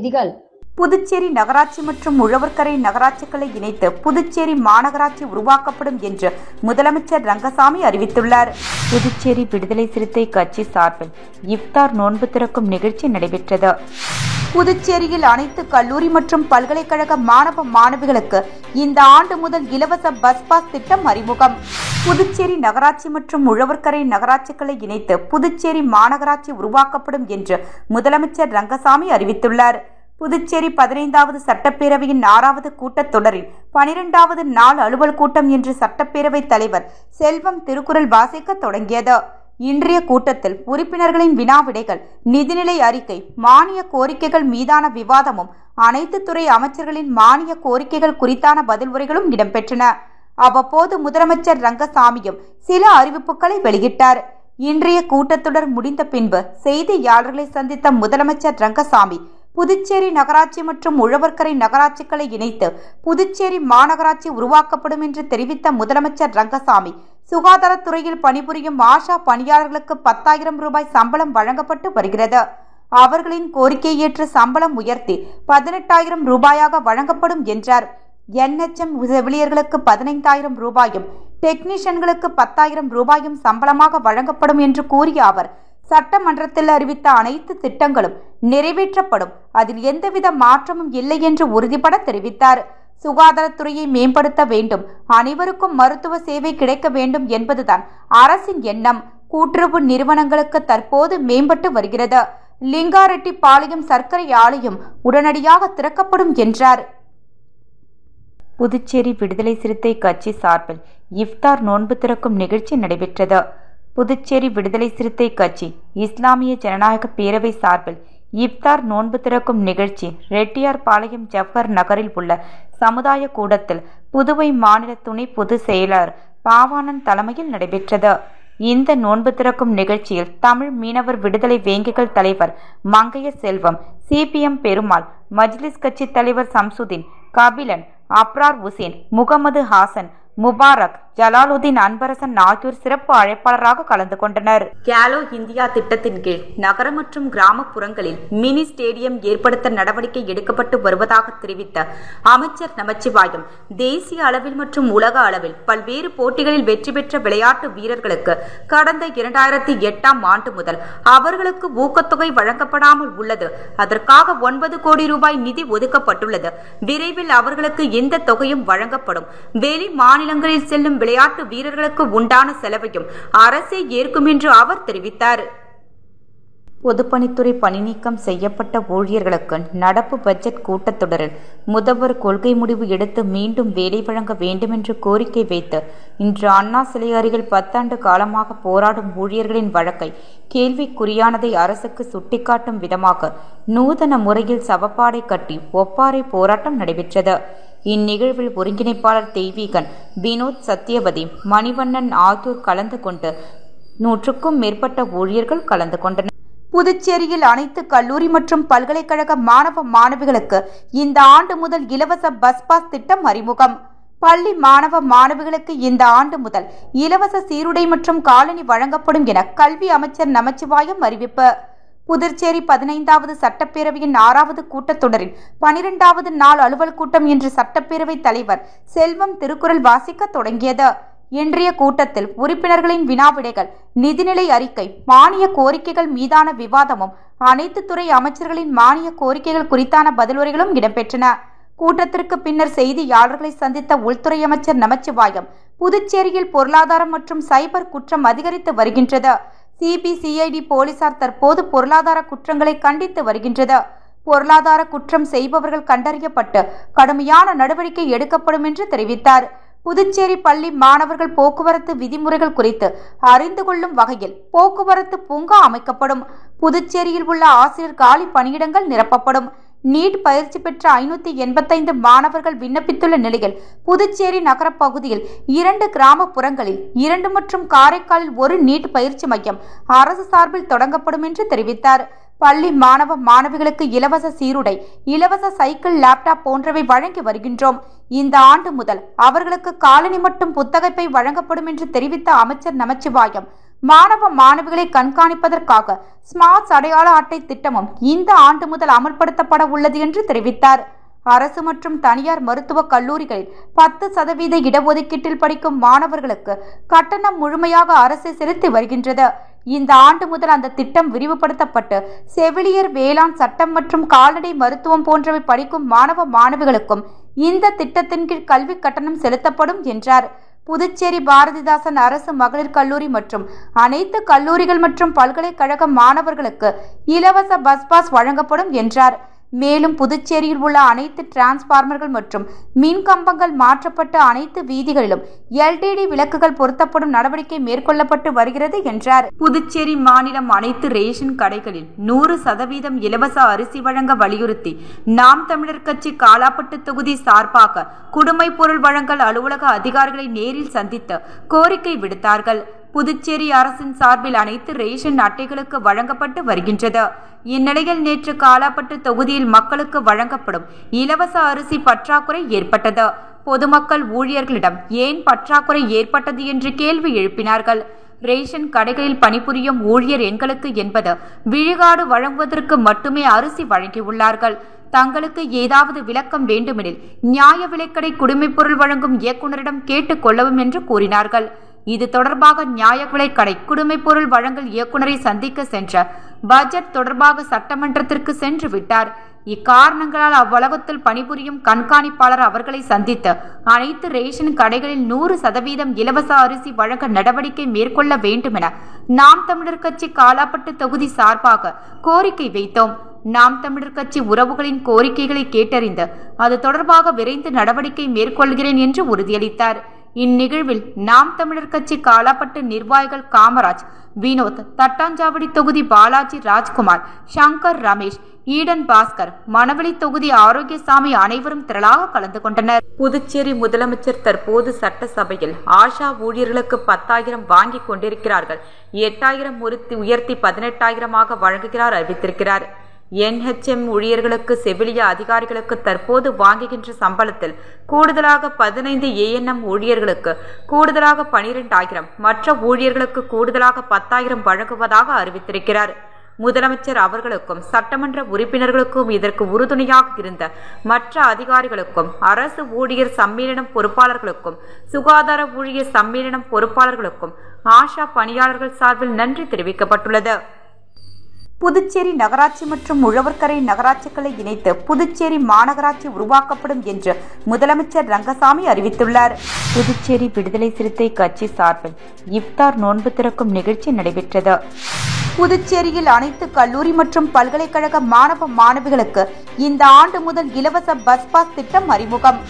செய்திகள். புதுச்சேரி நகராட்சி மற்றும் உழவர்கரை நகராட்சிகளை இணைத்து புதுச்சேரி மாநகராட்சி உருவாக்கப்படும் என்று முதலமைச்சர் ரங்கசாமி அறிவித்துள்ளார். புதுச்சேரி விடுதலை சிறுத்தை கட்சி சார்பில் இஃப்தார் நோன்பு திறக்கும் நிகழ்ச்சி நடைபெற்றது. புதுச்சேரியில் அனைத்து கல்லூரி மற்றும் பல்கலைக்கழக மாணவ மாணவிகளுக்கு இந்த ஆண்டு முதல் இலவச பஸ் பாஸ் திட்டம் அறிமுகம். புதுச்சேரி நகராட்சி மற்றும் உழவர்கரை நகராட்சிகளை இணைத்து புதுச்சேரி மாநகராட்சி உருவாக்கப்படும் என்று முதலமைச்சர் ரங்கசாமி அறிவித்துள்ளார். புதுச்சேரி 15வது சட்டப்பேரவையின் 6வது கூட்டத்தொடரின் 12வது நாள் அலுவல் கூட்டம் இன்று சட்டப்பேரவைத் தலைவர் செல்வம் திருக்குறள் வாசிக்க தொடங்கியது. இன்றைய கூட்டத்தில் உறுப்பினர்களின் வினா விடைகள், நிதிநிலை அறிக்கை, மானிய கோரிக்கைகள் மீதான விவாதமும் அனைத்து துறை அமைச்சர்களின் மானிய கோரிக்கைகள் குறித்தான பதில் உரைகளும் இடம்பெற்றன. அவ்வப்போது முதலமைச்சர் ரங்கசாமியும் சில அறிவிப்புகளை வெளியிட்டார். இன்றைய கூட்டத்தொடர் முடிந்த பின்பு செய்தியாளர்களை சந்தித்த முதலமைச்சர் ரங்கசாமி புதுச்சேரி நகராட்சி மற்றும் உழவர்கரை நகராட்சிகளை இணைத்து புதுச்சேரி மாநகராட்சி உருவாக்கப்படும் என்று தெரிவித்த முதலமைச்சர் ரங்கசாமி, சுகாதாரத்துறையில் பணிபுரியும் ஆஷா பணியாளர்களுக்கு 10,000 ரூபாய் சம்பளம் வழங்கப்பட்டு வருகிறது. அவர்களின் கோரிக்கையை ஏற்று சம்பளம் உயர்த்தி 18,000 ரூபாயாக வழங்கப்படும் என்றார். NHM செவிலியர்களுக்கு 15,000 ரூபாயும், டெக்னீஷியன்களுக்கு 10,000 ரூபாயும் சம்பளமாக வழங்கப்படும் என்று கூறிய அவர், சட்டமன்றத்தில் அறிவித்த அனைத்து திட்டங்களும் நிறைவேற்றப்படும், அதில் எந்தவித மாற்றமும் இல்லை என்று உறுதிபட தெரிவித்தார். சுகாதாரத்துறையை மேம்படுத்த வேண்டும், அனைவருக்கும் மருத்துவ சேவை கிடைக்க வேண்டும் என்பதுதான் அரசின் எண்ணம். கூட்டுறவு நிறுவனங்களுக்கு தற்போது மேம்பட்டு வருகிறது. லிங்காரெட்டிப்பாளையம் சர்க்கரை ஆலையும் உடனடியாக திறக்கப்படும் என்றார். புதுச்சேரி விடுதலை சிறுத்தை கட்சி சார்பில் இஃப்தார் நோன்பு திறக்கும் நிகழ்ச்சி நடைபெற்றது. புதுச்சேரி விடுதலை சிறுத்தை கட்சி இஸ்லாமிய ஜனநாயக பேரவை சார்பில் இஃப்தார் நோன்பு திறக்கும் நிகழ்ச்சி ரெட்டியார்பாளையம் ஜவஹர் நகரில் உள்ள சமுதாய கூடத்தில் புதுவை மாநில துணை பொதுச் செயலாளர் பாவாணன் தலைமையில் நடைபெற்றது. இந்த நோன்பு திறக்கும் நிகழ்ச்சியில் தமிழ் மீனவர் விடுதலை வேங்கைகள் தலைவர் மங்கைய செல்வம், CPM பெருமாள், மஜ்லிஸ் கட்சி தலைவர் சம்சுதீன், கபிலன், அப்ரார் உசேன், முகமது ஹாசன், முபாரக், ஜலாலுதீன் அன்பரசன் ஆகியோர் சிறப்பு அழைப்பாளராக கலந்து கொண்டனர். கேலோ இந்தியா திட்டத்தின் கீழ் நகர மற்றும் கிராமப்புறங்களில் மினி ஸ்டேடியம் ஏற்படுத்த நடவடிக்கை எடுக்கப்பட்டு வருவதாக தெரிவித்த அமைச்சர் நமச்சிவாயம், தேசிய அளவில் மற்றும் உலக அளவில் பல்வேறு போட்டிகளில் வெற்றி பெற்ற விளையாட்டு வீரர்களுக்கு கடந்த 2008ஆம் ஆண்டு முதல் அவர்களுக்கு ஊக்கத்தொகை வழங்கப்படாமல் உள்ளது. அதற்காக 9 கோடி ரூபாய் நிதி ஒதுக்கப்பட்டுள்ளது. விரைவில் அவர்களுக்கு இந்த தொகையும் வழங்கப்படும். வெளி மாநிலங்களில் செல்லும் விளையாட்டு வீரர்களுக்கு உண்டான செலவையும் அரசே ஏற்கும் என்று அவர் தெரிவித்தார். பொதுப்பணித்துறை பணி நீக்கம் செய்யப்பட்ட ஊழியர்களுக்கு நடப்பு பட்ஜெட் கூட்டத்தொடரில் முதல்வர் கொள்கை முடிவு எடுத்து மீண்டும் வேலை வழங்க வேண்டும் என்று கோரிக்கை வைத்து இன்று அண்ணா சிலை அருகில் 10 ஆண்டு காலமாக போராடும் ஊழியர்களின் வழக்கை கேள்விக்குறியானதை அரசுக்கு சுட்டிக்காட்டும் விதமாக நூதன முறையில் சவப்பாடை கட்டி ஒப்பாறை போராட்டம் நடைபெற்றது. இந்நிகழ்வில் ஒருங்கிணைப்பாளர் தெய்வீகன், வினோத், சத்யவதி, மணிவண்ணன் ஆகியோர் கலந்து கொண்டு 100க்கும் மேற்பட்ட ஊழியர்கள் கலந்து கொண்டனர். புதுச்சேரியில் அனைத்து கல்லூரி மற்றும் பல்கலைக்கழக மாணவ மாணவிகளுக்கு இந்த ஆண்டு முதல் இலவச பஸ் பாஸ் திட்டம் அறிமுகம். பள்ளி மாணவ மாணவிகளுக்கு இந்த ஆண்டு முதல் இலவச சீருடை மற்றும் காலணி வழங்கப்படும் என கல்வி அமைச்சர் நமச்சிவாயம் அறிவிப்பு. புதுச்சேரி 15வது சட்டப்பேரவையின் 6வது கூட்டத்தொடரின் 12வது நாள் அலுவல் கூட்டம் இன்று சட்டப்பேரவைத் தலைவர் செல்வம் திருக்குறள் வாசிக்க தொடங்கியது. இன்றைய கூட்டத்தில் உறுப்பினர்களின் வினா விடைகள், நிதிநிலை அறிக்கை, மானிய கோரிக்கைகள் மீதான விவாதமும் அனைத்து துறை அமைச்சர்களின் மானிய கோரிக்கைகள் குறித்தான பதிலுரைகளும் இடம்பெற்றன. கூட்டத்திற்கு பின்னர் செய்தியாளர்களை சந்தித்த உள்துறை அமைச்சர் நமச்சிவாயம், புதுச்சேரியில் பொருளாதாரம் மற்றும் சைபர் குற்றம் அதிகரித்து வருகின்றது. CBCID போலீசார் தற்போது பொருளாதார குற்றங்களை கண்டித்து வருகின்றது. பொருளாதார குற்றம் செய்பவர்கள் கண்டறியப்பட்டு கடுமையான நடவடிக்கை எடுக்கப்படும் என்று தெரிவித்தார். புதுச்சேரி பள்ளி மாணவர்கள் போக்குவரத்து விதிமுறைகள் குறித்து அறிந்து கொள்ளும் வகையில் போக்குவரத்து பூங்கா அமைக்கப்படும். புதுச்சேரியில் உள்ள ஆசிரியர் காலி பணியிடங்கள் நிரப்பப்படும். நீட் பயிற்சி பெற்ற 585 மாணவர்கள் விண்ணப்பித்துள்ள நிலையில் புதுச்சேரி நகர பகுதியில் 2 கிராமப்புறங்களில் 2 மற்றும் காரைக்காலில் 1 நீட் பயிற்சி மையம் அரசு சார்பில் தொடங்கப்படும் என்று தெரிவித்தார். பள்ளி மாணவ மாணவிகளுக்கு இலவச சீருடை, இலவச சைக்கிள், லேப்டாப் போன்றவை வழங்கி வருகின்றோம். இந்த ஆண்டு முதல் அவர்களுக்கு காலணி மற்றும் புத்தகப்பை வழங்கப்படும் என்று தெரிவித்த அமைச்சர் நமச்சிவாயம், மாணவ மாணவிகளை கண்காணிப்பதற்காக ஸ்மார்ட் அடையாள அட்டை திட்டமும் இந்த ஆண்டு முதல் அமல்படுத்தப்பட உள்ளது என்று தெரிவித்தார். அரசு மற்றும் தனியார் மருத்துவக் கல்லூரிகளில் 10% இடஒதுக்கீட்டில் படிக்கும் மாணவர்களுக்கு கட்டணம் முழுமையாக அரசு செலுத்தி வருகின்றது. இந்த ஆண்டு முதல் அந்த திட்டம் விரிவுபடுத்தப்பட்டு செவிலியர், வேளாண், சட்டம் மற்றும் கால்நடை மருத்துவம் போன்றவை படிக்கும் மாணவ மாணவிகளுக்கும் இந்த திட்டத்தின் கீழ் கல்வி கட்டணம் செலுத்தப்படும் என்றார். புதுச்சேரி பாரதிதாசன் அரசு மகளிர் கல்லூரி மற்றும் அனைத்து கல்லூரிகள் மற்றும் பல்கலைக்கழக மாணவர்களுக்கு இலவச பஸ் பாஸ் வழங்கப்படும் என்றார். மேலும் புதுச்சேரியில் உள்ள அனைத்து டிரான்ஸ்பார்மர்கள் மற்றும் மின் கம்பங்கள் மாற்றப்பட்டு அனைத்து வீதிகளிலும் LED விளக்குகள் பொருத்தப்படும் நடவடிக்கை மேற்கொள்ளப்பட்டு வருகிறது என்றார். புதுச்சேரி மாநிலம் அனைத்து ரேஷன் கடைகளில் 100% இலவச அரிசி வழங்க வலியுறுத்தி நாம் தமிழர் கட்சி காலாப்பட்டு தொகுதி சார்பாக குடிமைப் பொருள் வழங்கல் அலுவலக அதிகாரிகளை நேரில் சந்தித்து கோரிக்கை விடுத்தார்கள். புதுச்சேரி அரசின் சார்பில் அனைத்து ரேஷன் அட்டைகளுக்கு வழங்கப்பட்டு வருகின்றது. இந்நிலையில் நேற்று காலாப்பட்டு தொகுதியில் மக்களுக்கு வழங்கப்படும் இலவச அரிசி பற்றாக்குறை ஏற்பட்டது. பொதுமக்கள் ஊழியர்களிடம் ஏன் பற்றாக்குறை ஏற்பட்டது என்று கேள்வி எழுப்பினார்கள். ரேஷன் கடைகளில் பணிபுரியும் ஊழியர் எண்களுக்கு என்பது விழுக்காடு வழங்குவதற்கு மட்டுமே அரிசி வழங்கியுள்ளார்கள். தங்களுக்கு ஏதாவது விளக்கம் வேண்டுமெனில் நியாய விலைக்கடை குடிமைப் பொருள் வழங்கும் இயக்குநரிடம் கேட்டுக் கொள்ளவும் என்று கூறினார்கள். இது தொடர்பாக நியாய விலைக்கடை குடிமைப் பொருள் வழங்கல் இயக்குநரை சந்திக்க சென்ற பட்ஜெட் தொடர்பாக சட்டமன்றத்திற்கு சென்று விட்டார். இக்காரணங்களால் அவ்வளவத்தில் பணிபுரியும் கண்காணிப்பாளர் அவர்களை சந்தித்து அனைத்து ரேஷன் கடைகளில் 100% இலவச அரிசி வழங்க நடவடிக்கை மேற்கொள்ள வேண்டும் என நாம் தமிழர் கட்சி காலாப்பட்டு தொகுதி சார்பாக கோரிக்கை வைத்தோம். நாம் தமிழர் கட்சி உறவுகளின் கோரிக்கைகளை கேட்டறிந்து அது தொடர்பாக விரைந்து நடவடிக்கை மேற்கொள்கிறேன் என்று உறுதியளித்தார். இந்நிகழ்வில் நாம் தமிழர் கட்சி காலாப்பட்டு நிர்வாகிகள் காமராஜ், வினோத், தட்டாஞ்சாவடி தொகுதி பாலாஜி ராஜ்குமார், சங்கர், ரமேஷ், ஈடன் பாஸ்கர், மணவெளி தொகுதி ஆரோக்கியசாமி அனைவரும் திரளாக கலந்து கொண்டனர். புதுச்சேரி முதலமைச்சர் தற்போது சட்டசபையில் ஆஷா ஊழியர்களுக்கு 10,000 வாங்கி கொண்டிருக்கிறார்கள், 8,000 உயர்த்தி 18,000 வழங்குகிறார் அறிவித்திருக்கிறார். NHM ஊழியர்களுக்கு செவிலிய அதிகாரிகளுக்கு தற்போது வாங்குகின்ற சம்பளத்தில் கூடுதலாக 15, ANM ஊழியர்களுக்கு கூடுதலாக 12,000, மற்ற ஊழியர்களுக்கு கூடுதலாக 10,000 வழங்குவதாக அறிவித்திருக்கிறார். முதலமைச்சர் அவர்களுக்கும் சட்டமன்ற உறுப்பினர்களுக்கும் இதற்கு உறுதுணையாக இருந்த மற்ற அதிகாரிகளுக்கும் அரசு ஊழியர் சம்மேளனம் பொறுப்பாளர்களுக்கும் சுகாதார ஊழியர் சம்மேளனம் பொறுப்பாளர்களுக்கும் ஆஷா பணியாளர்கள் சார்பில் நன்றி தெரிவிக்கப்பட்டுள்ளது. புதுச்சேரி நகராட்சி மற்றும் உழவர்கரை நகராட்சிகளை இணைத்து புதுச்சேரி மாநகராட்சி உருவாக்கப்படும் என்று முதலமைச்சர் ரங்கசாமி அறிவித்துள்ளார். புதுச்சேரி விடுதலை சிறுத்தை கட்சி சார்பில் இஃப்தார் நோன்பு திறக்கும் நிகழ்ச்சி நடைபெற்றது. புதுச்சேரியில் அனைத்து கல்லூரி மற்றும் பல்கலைக்கழக மாணவ மாணவிகளுக்கு இந்த ஆண்டு முதல் இலவச பஸ் பாஸ் திட்டம் அறிமுகம்.